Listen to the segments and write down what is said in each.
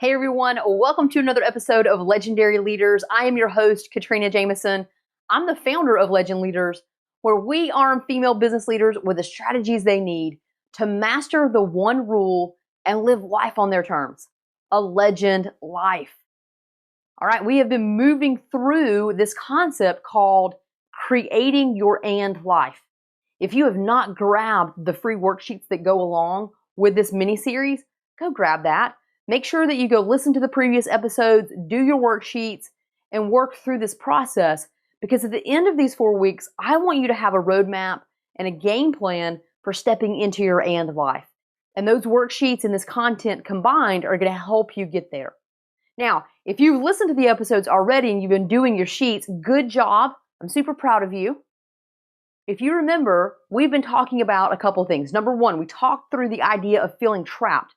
Hey everyone, welcome to another episode of Legendary Leaders. I am your host, Katrina Jameson. I'm the founder of Legend Leaders, where we arm female business leaders with the strategies they need to master the one rule and live life on their terms. A legend life. All right, we have been moving through this concept called creating your and life. If you have not grabbed the free worksheets that go along with this mini series, go grab that. Make sure that you go listen to the previous episodes, do your worksheets, and work through this process, because at the end of these 4 weeks, I want you to have a roadmap and a game plan for stepping into your and life. And those worksheets and this content combined are going to help you get there. Now, if you've listened to the episodes already and you've been doing your sheets, good job. I'm super proud of you. If you remember, we've been talking about a couple things. Number one, we talked through the idea of feeling trapped,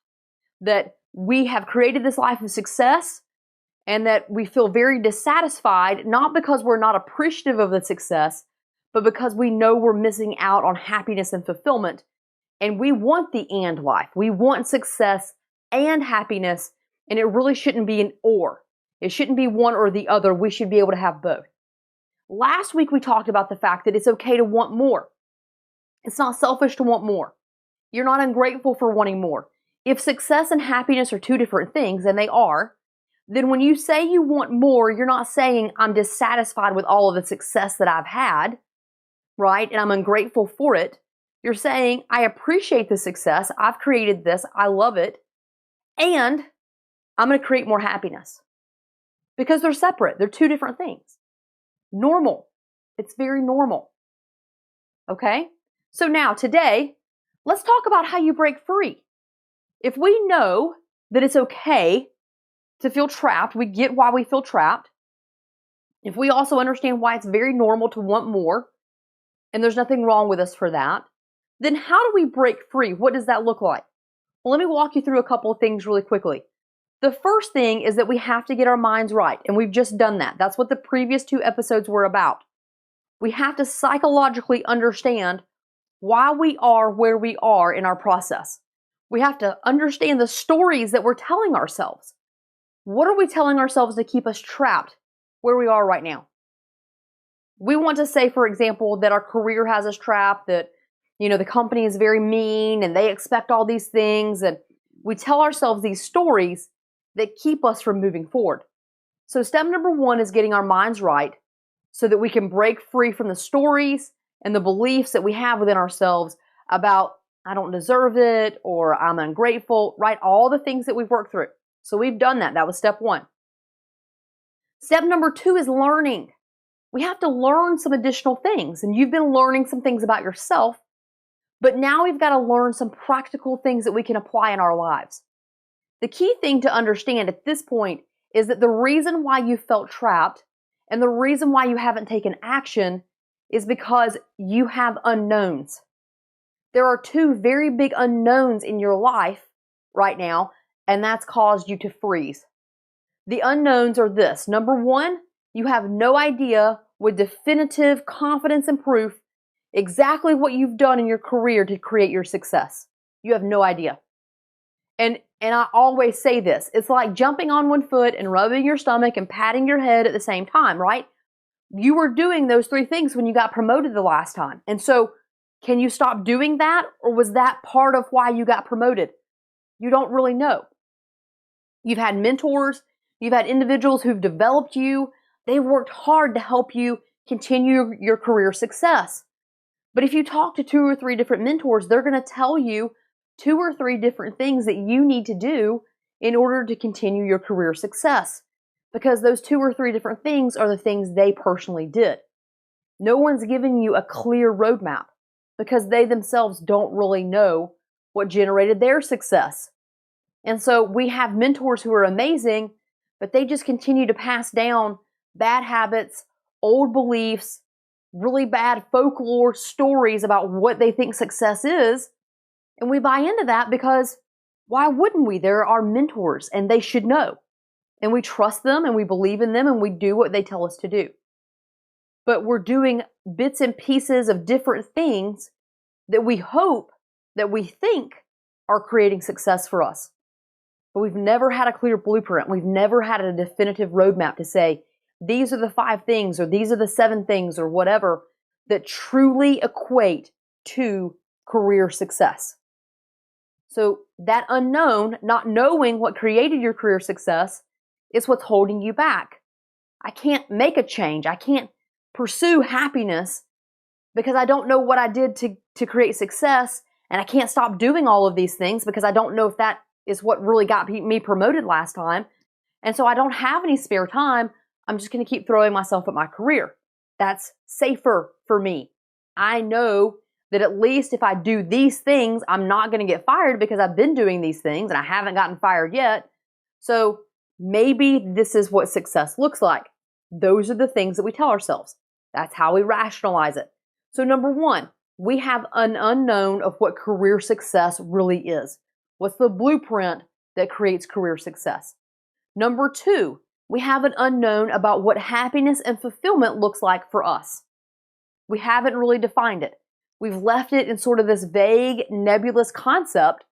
that we have created this life of success and that we feel very dissatisfied, not because we're not appreciative of the success, but because we know we're missing out on happiness and fulfillment. And we want the and life. We want success and happiness, and it really shouldn't be an or. It shouldn't be one or the other. We should be able to have both. Last week, we talked about the fact that it's okay to want more. It's not selfish to want more. You're not ungrateful for wanting more. If success and happiness are two different things, and they are, then when you say you want more, you're not saying I'm dissatisfied with all of the success that I've had, right? And I'm ungrateful for it. You're saying, I appreciate the success. I've created this. I love it. And I'm going to create more happiness. Because they're separate. They're two different things. Normal. It's very normal. Okay? So now, today, let's talk about how you break free. If we know that it's okay to feel trapped, we get why we feel trapped. If we also understand why it's very normal to want more, and there's nothing wrong with us for that, then how do we break free? What does that look like? Well, let me walk you through a couple of things really quickly. The first thing is that we have to get our minds right, and we've just done that. That's what the previous 2 episodes were about. We have to psychologically understand why we are where we are in our process. We have to understand the stories that we're telling ourselves. What are we telling ourselves to keep us trapped where we are right now? We want to say, for example, that our career has us trapped, that, the company is very mean and they expect all these things. And we tell ourselves these stories that keep us from moving forward. So step number 1 is getting our minds right so that we can break free from the stories and the beliefs that we have within ourselves about, I don't deserve it, or I'm ungrateful, right? All the things that we've worked through. So we've done that. That was step 1. Step number 2 is learning. We have to learn some additional things. And you've been learning some things about yourself, but now we've got to learn some practical things that we can apply in our lives. The key thing to understand at this point is that the reason why you felt trapped and the reason why you haven't taken action is because you have unknowns. There are 2 very big unknowns in your life right now, and that's caused you to freeze. The unknowns are this. Number 1, you have no idea with definitive confidence and proof exactly what you've done in your career to create your success. You have no idea. And I always say this. It's like jumping on one foot and rubbing your stomach and patting your head at the same time, right? You were doing those 3 things when you got promoted the last time. And so, can you stop doing that? Or was that part of why you got promoted? You don't really know. You've had mentors. You've had individuals who've developed you. They've worked hard to help you continue your career success. But if you talk to 2 or 3 different mentors, they're going to tell you 2 or 3 different things that you need to do in order to continue your career success. Because those 2 or 3 different things are the things they personally did. No one's giving you a clear roadmap because they themselves don't really know what generated their success. And so we have mentors who are amazing, but they just continue to pass down bad habits, old beliefs, really bad folklore stories about what they think success is. And we buy into that because why wouldn't we? They're our mentors and they should know. And we trust them and we believe in them and we do what they tell us to do. But we're doing bits and pieces of different things that we hope, that we think are creating success for us. but we've never had a clear blueprint. We've never had a definitive roadmap to say, these are the 5 things, or these are the 7 things, or whatever, that truly equate to career success. So that unknown, not knowing what created your career success, is what's holding you back. I can't make a change. I can't pursue happiness because I don't know what I did to create success, and I can't stop doing all of these things because I don't know if that is what really got me promoted last time. And so I don't have any spare time. I'm just going to keep throwing myself at my career. That's safer for me. I know that at least if I do these things, I'm not going to get fired because I've been doing these things and I haven't gotten fired yet. So maybe this is what success looks like. Those are the things that we tell ourselves. That's how we rationalize it. So number 1, we have an unknown of what career success really is. What's the blueprint that creates career success? Number 2, we have an unknown about what happiness and fulfillment looks like for us. We haven't really defined it. We've left it in sort of this vague, nebulous concept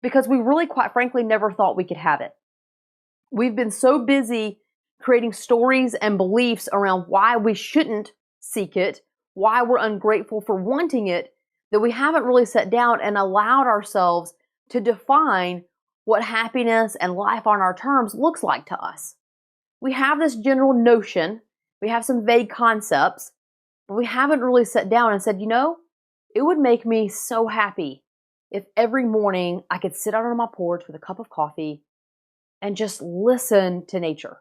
because we really, quite frankly, never thought we could have it. We've been so busy creating stories and beliefs around why we shouldn't seek it, why we're ungrateful for wanting it, that we haven't really sat down and allowed ourselves to define what happiness and life on our terms looks like to us. We have this general notion, we have some vague concepts, but we haven't really sat down and said, it would make me so happy if every morning I could sit out on my porch with a cup of coffee and just listen to nature.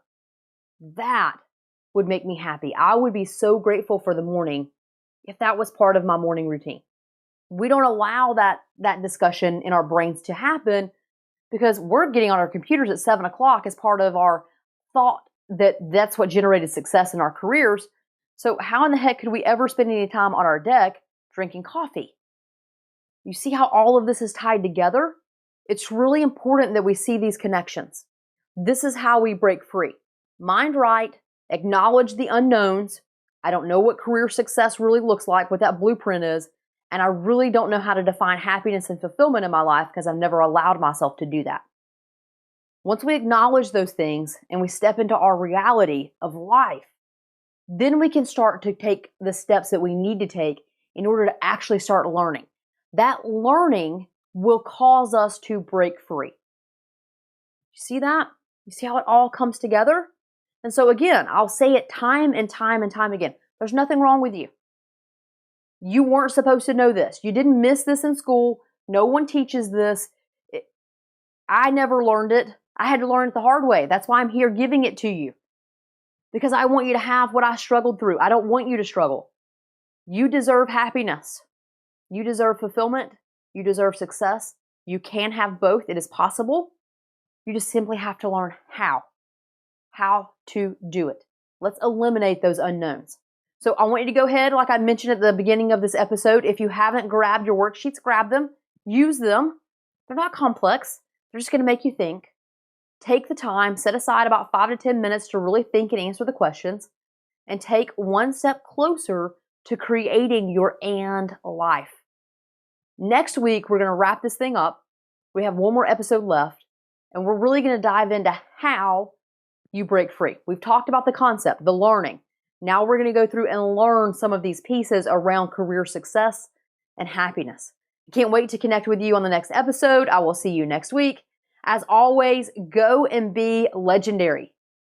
That would make me happy. I would be so grateful for the morning if that was part of my morning routine. We don't allow that discussion in our brains to happen because we're getting on our computers at 7 o'clock as part of our thought that that's what generated success in our careers. So how in the heck could we ever spend any time on our deck drinking coffee? You see how all of this is tied together? It's really important that we see these connections. This is how we break free. Mind right, acknowledge the unknowns. I don't know what career success really looks like, what that blueprint is, and I really don't know how to define happiness and fulfillment in my life because I've never allowed myself to do that. Once we acknowledge those things and we step into our reality of life, then we can start to take the steps that we need to take in order to actually start learning. That learning will cause us to break free. You see that? You see how it all comes together? And so again, I'll say it time and time and time again. There's nothing wrong with you. You weren't supposed to know this. You didn't miss this in school. No one teaches this. I never learned it. I had to learn it the hard way. That's why I'm here giving it to you. Because I want you to have what I struggled through. I don't want you to struggle. You deserve happiness. You deserve fulfillment. You deserve success. You can have both. It is possible. You just simply have to learn how to do it. Let's eliminate those unknowns. So I want you to go ahead, like I mentioned at the beginning of this episode, if you haven't grabbed your worksheets, grab them, use them. They're not complex. They're just going to make you think. Take the time, set aside about 5 to 10 minutes to really think and answer the questions, and take one step closer to creating your and life. Next week, we're going to wrap this thing up. We have one more episode left, and we're really going to dive into how you break free. We've talked about the concept, the learning. Now we're going to go through and learn some of these pieces around career success and happiness. I can't wait to connect with you on the next episode. I will see you next week. As always, go and be legendary.